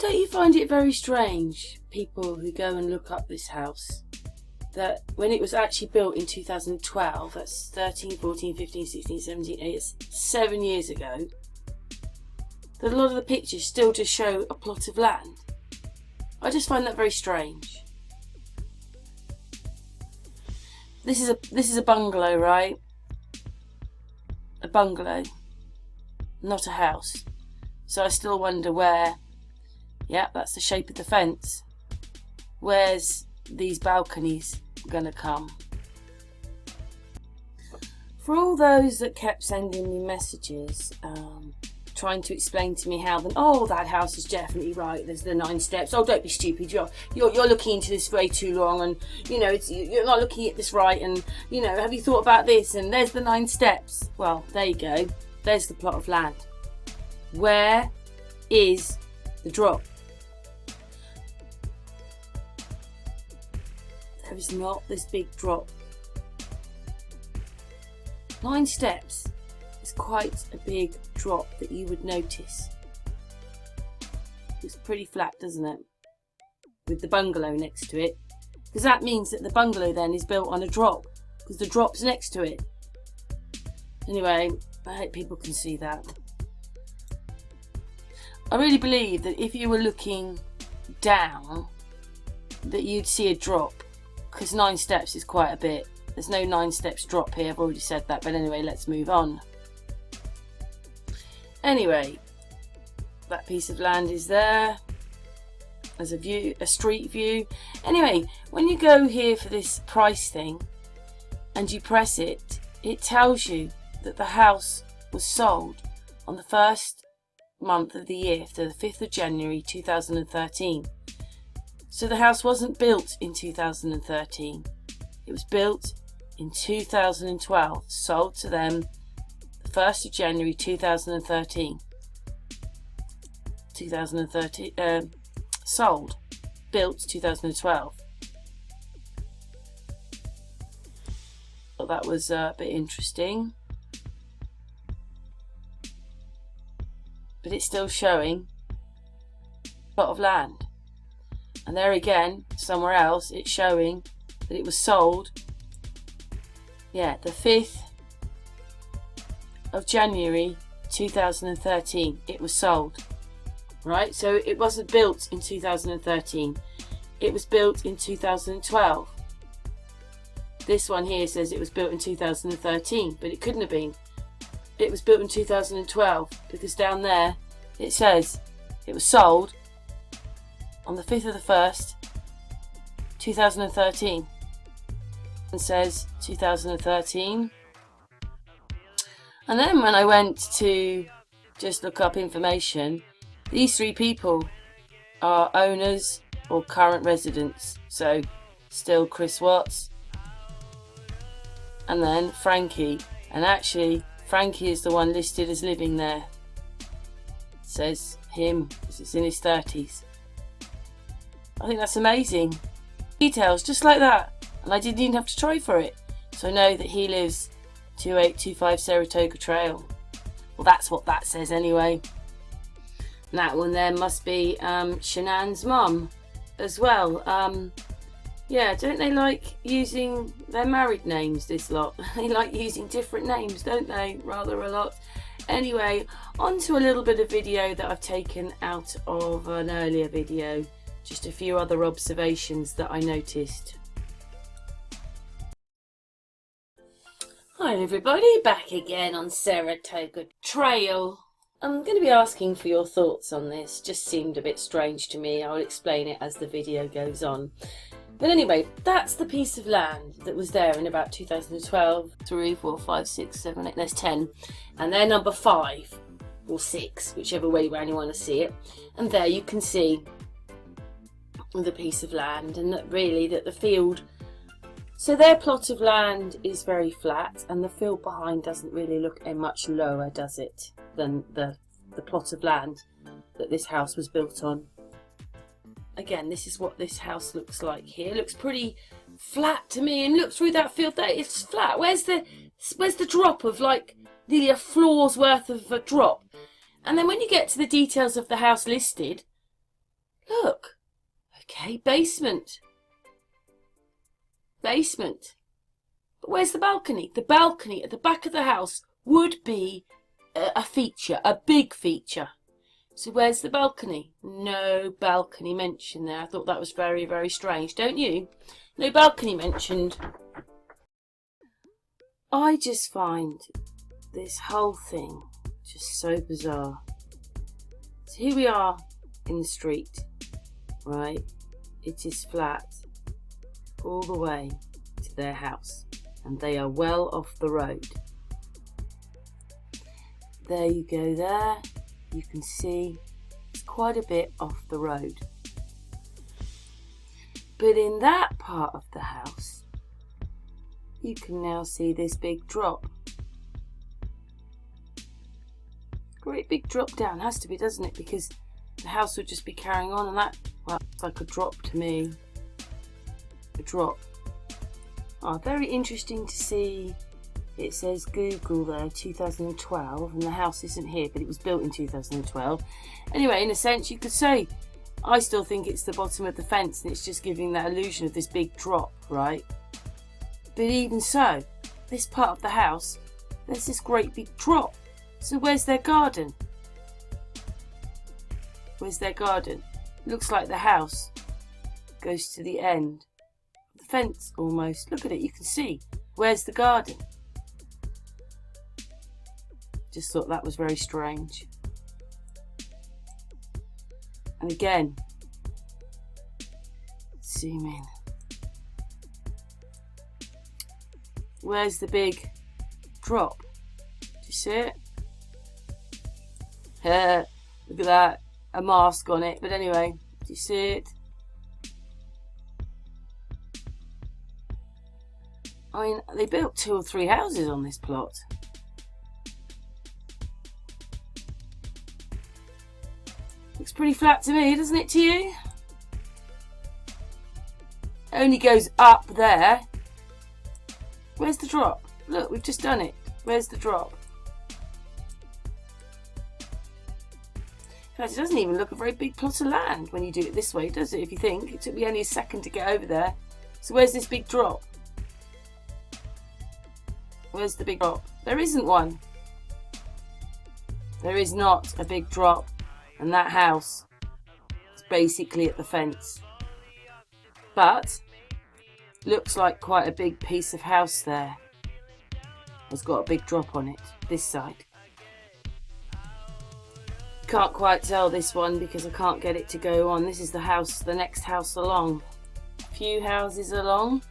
Don't you find it very strange, people who go and look up this house, that when it was actually built in 2012, that's 13, 14, 15, 16, 17, 18, it's 7 years ago, that a lot of the pictures still just show a plot of land? I just find that very strange. This is a bungalow, right? A bungalow, not a house. So I still wonder where. Yeah, that's the shape of the fence. Where's these balconies gonna come? For all those that kept sending me messages, trying to explain to me how that house is definitely right, there's the 9 steps, oh don't be stupid, you're looking into this way too long, and you're not looking at this right, and have you thought about this, and there's the 9 steps. Well, there you go, there's the plot of land. Where is the drop? There is not this big drop. 9 steps is quite a big drop that you would notice. It's pretty flat, doesn't it? With the bungalow next to it. Because that means that the bungalow then is built on a drop, because the drop's next to it. Anyway, I hope people can see that. I really believe that if you were looking down, that you'd see a drop, because 9 steps is quite a bit. There's no 9 steps drop here, I've already said that, but anyway, let's move on. Anyway, that piece of land is there as a view, a street view. Anyway, when you go here for this price thing and you press it, it tells you that the house was sold on the 1st month of the year, to the 5th of January 2013. So the house wasn't built in 2013, it was built in 2012, sold to them the 1st of January 2013. Sold, built 2012. Thought that was a bit interesting. But it's still showing a plot of land. And there again, somewhere else, it's showing that it was sold, yeah, the 5th of January 2013. It was sold. Right, so it wasn't built in 2013. It was built in 2012. This one here says it was built in 2013, but it couldn't have been. It was built in 2012 because down there it says it was sold on the 5th of the 1st, 2013. And says 2013. And then when I went to just look up information, these 3 people are owners or current residents. So still Chris Watts and then Frankie. And actually Frankie is the one listed as living there. It says him because it's in his 30s. I think that's amazing. Details just like that. And I didn't even have to try for it. So I know that he lives 2825 Saratoga Trail. Well, that's what that says anyway. And that one there must be Shanann's mum as well. Yeah, don't they like using their married names, this lot? They like using different names, don't they? Rather a lot. Anyway, on to a little bit of video that I've taken out of an earlier video. Just a few other observations that I noticed. Hi everybody, back again on Saratoga Trail. I'm going to be asking for your thoughts on this. Just seemed a bit strange to me. I'll explain it as the video goes on. But anyway, that's the piece of land that was there in about 2012. 3, 4, 5, 6, 7, 8, there's 10. And they're number 5 or 6, whichever way around you want to see it. And there you can see the piece of land, and that really that the field, so their plot of land is very flat and the field behind doesn't really look much lower, does it, than the plot of land that this house was built on. Again, this is what this house looks like here. It looks pretty flat to me, and look through that field there, it's flat. Where's the drop of like nearly a floor's worth of a drop? And then when you get to the details of the house listed, Look. Okay, basement. Basement. But where's the balcony? The balcony at the back of the house would be a feature, a big feature. So where's the balcony? No balcony mentioned there. I thought that was very, very strange, don't you? No balcony mentioned. I just find this whole thing just so bizarre. So here we are in the street, right? It is flat all the way to their house, and they are well off the road. There you go there. You can see it's quite a bit off the road. But in that part of the house, you can now see this big drop. Great big drop down, has to be, doesn't it? Because the house would just be carrying on, and that, well, it's like a drop to me. A drop. Oh, very interesting to see. It says Google there, 2012, and the house isn't here, but it was built in 2012. Anyway, in a sense, you could say, I still think it's the bottom of the fence, and it's just giving that illusion of this big drop, right? But even so, this part of the house, there's this great big drop. So where's their garden? Where's their garden? Looks like the house goes to the end of the fence almost. Look at it, you can see. Where's the garden? Just thought that was very strange. And again, zoom in. Where's the big drop? Do you see it? Look at that. A mask on it. But anyway, do you see it? I mean, they built 2 or 3 houses on this plot. Looks pretty flat to me, doesn't it to you? Only goes up there. Where's the drop? Look, we've just done it. Where's the drop? In fact, it doesn't even look a very big plot of land when you do it this way, does it? If you think. It took me only a second to get over there. So where's this big drop? Where's the big drop? There isn't one. There is not a big drop. And that house is basically at the fence. But looks like quite a big piece of house there. It's got a big drop on it, this side. Can't quite tell this one because I can't get it to go on. This is the house, the next house along. A few houses along.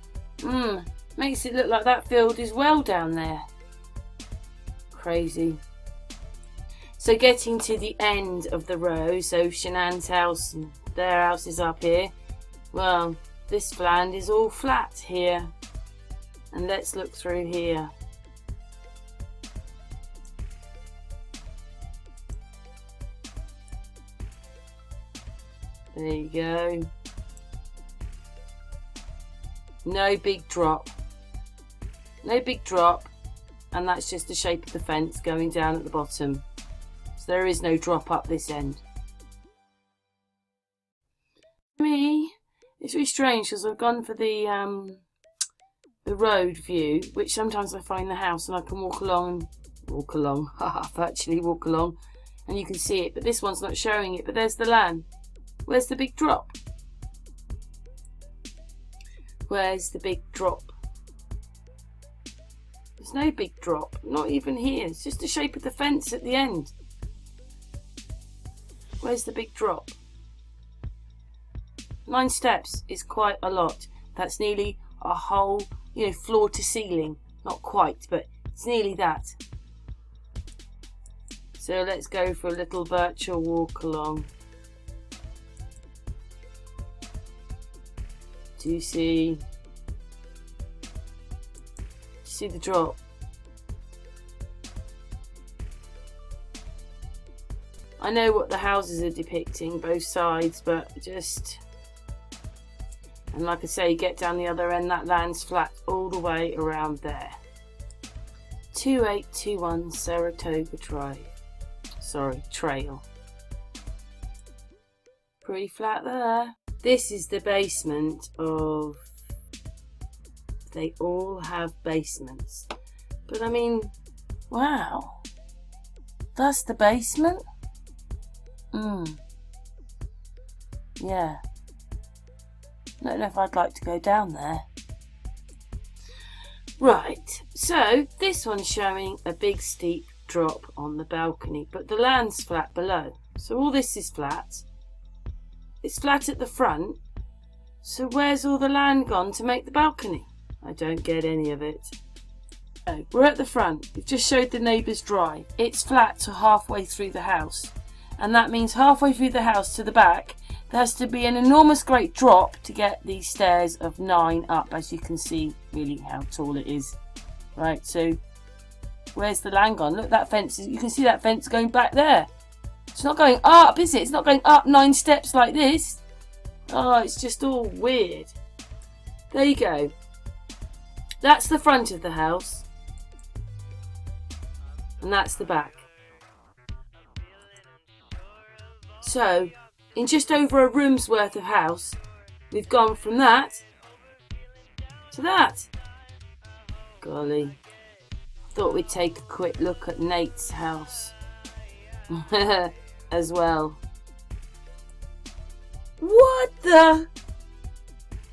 Makes it look like that field is well down there. Crazy. So getting to the end of the row, so Shanann's house and their house is up here. Well, this land is all flat here. And let's look through here. There you go. No big drop. No big drop. And that's just the shape of the fence going down at the bottom. So there is no drop up this end. Me, it's really strange because I've gone for the road view, which sometimes I find the house and I can walk along, virtually walk along, and you can see it. But this one's not showing it. But there's the land. Where's the big drop? Where's the big drop? There's no big drop, not even here. It's just the shape of the fence at the end. Where's the big drop? 9 steps is quite a lot. That's nearly a whole, floor to ceiling. Not quite, but it's nearly that. So let's go for a little virtual walk along. Do you see the drop? I know what the houses are depicting, both sides, but just... And like I say, get down the other end, that land's flat all the way around there. 2821 Saratoga Drive. Sorry, Trail. pretty flat there. This is the basement of... They all have basements. But I mean, wow. That's the basement? Yeah. I don't know if I'd like to go down there. Right, so this one's showing a big steep drop on the balcony, but the land's flat below. So all this is flat. It's flat at the front. So where's all the land gone to make the balcony? I don't get any of it. So we're at the front. We've just showed the neighbour's drive. It's flat to halfway through the house. And that means halfway through the house to the back, there has to be an enormous great drop to get these stairs of 9 up, as you can see really how tall it is. Right, so where's the land gone? Look, that fence, you can see that fence going back there. It's not going up, is it? It's not going up 9 steps like this. Oh, it's just all weird. There you go. That's the front of the house. And that's the back. So, in just over a room's worth of house, we've gone from that to that. Golly. Thought we'd take a quick look at Nate's house as well. What the?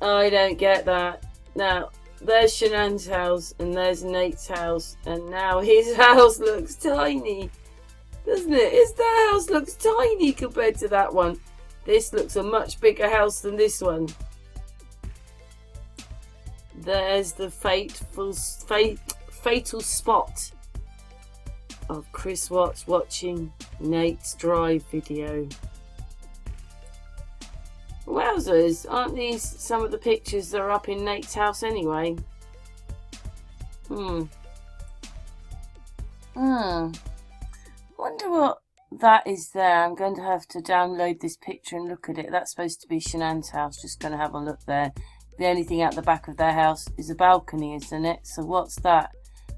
I don't get that. Now, there's Shanann's house and there's Nate's house, and now his house looks tiny, doesn't it? His house looks tiny compared to that one. This looks a much bigger house than this one. There's the fatal spot of Chris Watts watching Nate's drive video. Wowzers, aren't these some of the pictures that are up in Nate's house anyway? Wonder what that is there. I'm going to have to download this picture and look at it. That's supposed to be Shanann's house. Just going to have a look there. The only thing out the back of their house is a balcony, isn't it? So what's that?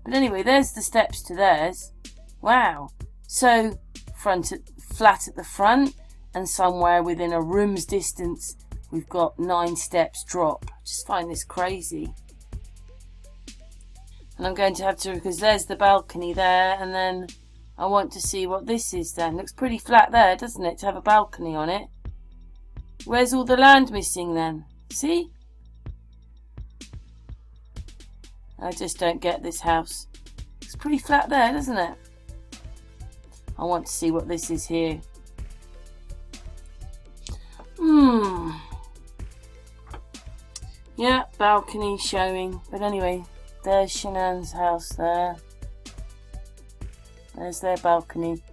But anyway, there's the steps to theirs. Wow. So flat at the front, and somewhere within a room's distance, we've got 9 steps drop. I just find this crazy. And I'm going to have to, because there's the balcony there, and then I want to see what this is then. Looks pretty flat there, doesn't it, to have a balcony on it? Where's all the land missing then? See? I just don't get this house. It's pretty flat there, doesn't it? I want to see what this is here. Yeah, balcony showing. But anyway, there's Shanann's house there. There's their balcony.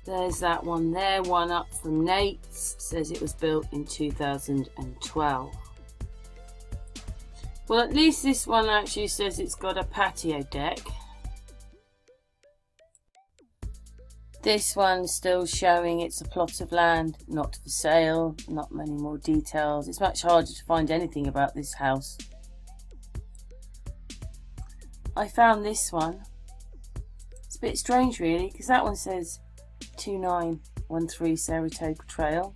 There's that one there, one up from Nate's. Says it was built in 2012. Well, at least this one actually says it's got a patio deck. This one's still showing it's a plot of land, not for sale, not many more details. It's much harder to find anything about this house. I found this one. It's a bit strange really, because that one says 2913 Saratoga Trail.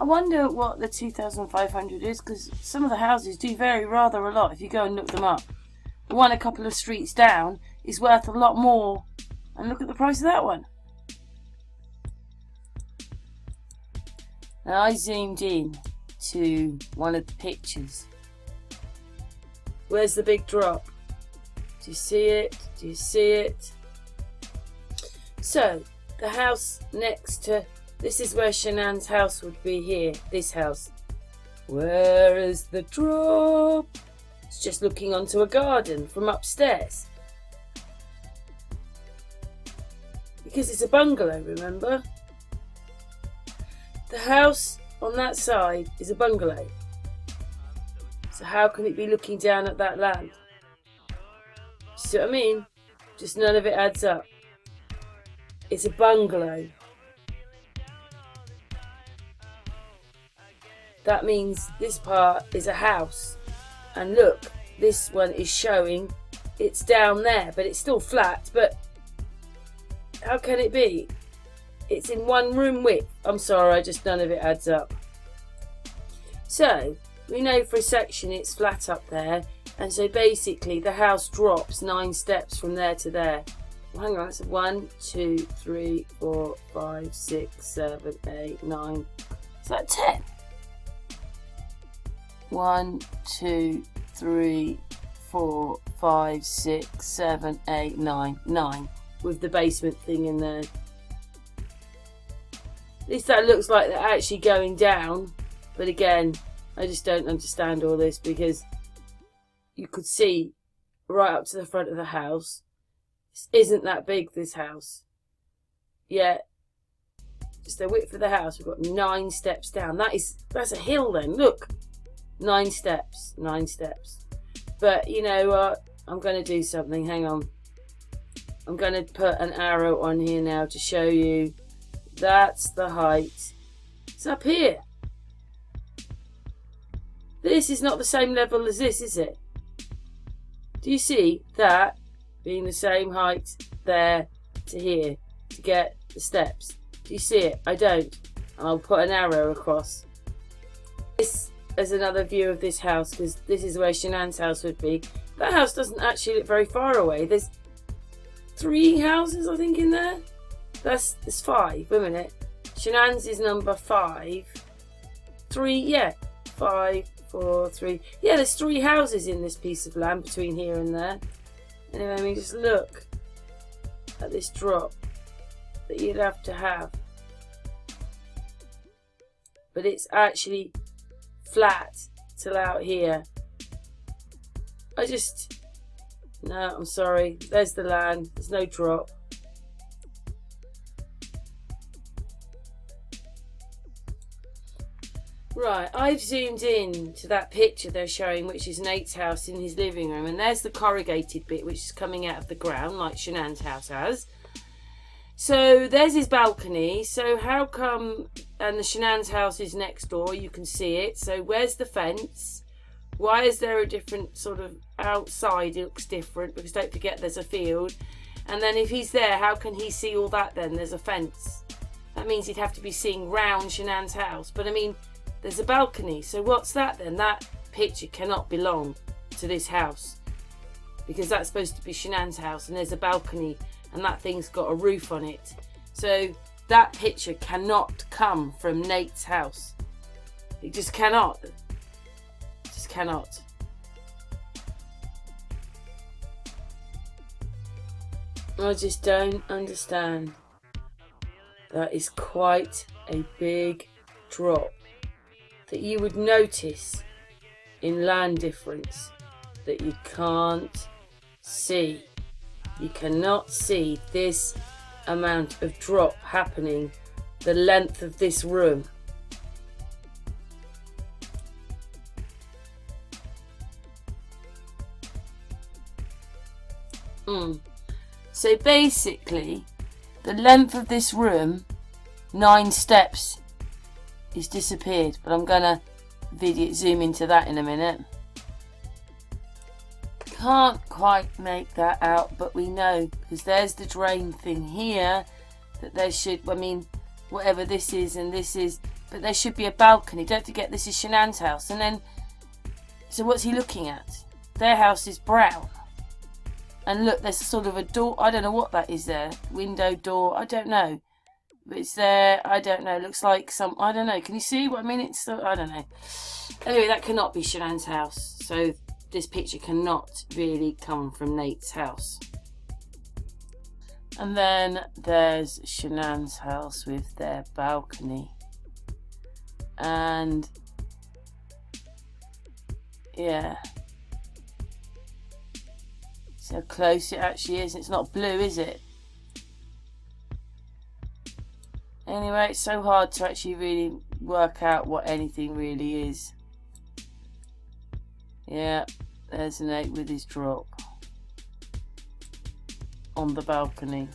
I wonder what the 2,500 is, because some of the houses do vary rather a lot if you go and look them up. The one a couple of streets down is worth a lot more. And look at the price of that one. Now I zoomed in to one of the pictures. Where's the big drop? Do you see it? Do you see it? So, the house next to... This is where Shanann's house would be here. This house. Where is the drop? It's just looking onto a garden from upstairs. Because it's a bungalow, remember? The house on that side is a bungalow. So how can it be looking down at that land? See what I mean? Just none of it adds up. It's a bungalow. That means this part is a house. And look, this one is showing it's down there, but it's still flat. But how can it be? it's in one room width. I'm sorry, none of it adds up. So we know for a section it's flat up there, and so basically the house drops 9 steps from there to there. Well, hang on, that's 1, 2, 3, 4, 5, 6, 7, 8, 9. Is that 10? 1, 2, 3, 4, 5, 6, 7, 8, 9. 9 with the basement thing in there. At least that looks like they're actually going down. But again, I just don't understand all this, because you could see right up to the front of the house. This isn't that big, this house. Yet, just the width of the house, we've got 9 steps down. That's a hill then, look. 9 steps, 9 steps. But you know what? I'm going to do something, hang on. I'm going to put an arrow on here now to show you. That's the height. It's up here. This is not the same level as this, is it? Do you see that being the same height there to here to get the steps? Do you see it? I don't. And I'll put an arrow across. This is another view of this house, because this is where Shanann's house would be. That house doesn't actually look very far away. There's 3 houses, I think, in there. There's 5. Wait a minute. Shanann's is number 5. 3, yeah. 5, 4, 3. Yeah, there's 3 houses in this piece of land between here and there. Anyway, I mean, just look at this drop that you'd have to have. But it's actually flat till out here. No, I'm sorry. There's the land. There's no drop. Right, I've zoomed in to that picture they're showing, which is Nate's house in his living room, and there's the corrugated bit which is coming out of the ground like Shanann's house has. So there's his balcony. So how come, and the Shanann's house is next door, you can see it. So where's the fence? Why is there a different sort of outside? It looks different, because don't forget there's a field. And then if he's there, how can he see all that then? There's a fence. That means he'd have to be seeing round Shanann's house. But I mean, there's a balcony, so what's that then? That picture cannot belong to this house, because that's supposed to be Shanann's house, and there's a balcony, and that thing's got a roof on it. So that picture cannot come from Nate's house. It just cannot. Just cannot. I just don't understand. That is quite a big drop that you would notice in land difference that you can't see. You cannot see this amount of drop happening the length of this room. So basically, the length of this room, 9 steps, is disappeared. But I'm gonna zoom into that in a minute. Can't quite make that out, but we know, because there's the drain thing here, that there should, I mean, whatever this is and this is, but there should be a balcony. Don't forget, this is Shanann's house. And then, so what's he looking at? Their house is brown. And look, there's sort of a door. I don't know what that is there. Window, door, I don't know. But it's there, I don't know. Looks like some, I don't know. Can you see what I mean? It's, I don't know. Anyway, that cannot be Shanann's house. So this picture cannot really come from Nate's house. And then there's Shanann's house with their balcony. And yeah. See how close it actually is. It's not blue, is it? Anyway, it's so hard to actually really work out what anything really is. Yeah, there's Nate with his drop on the balcony.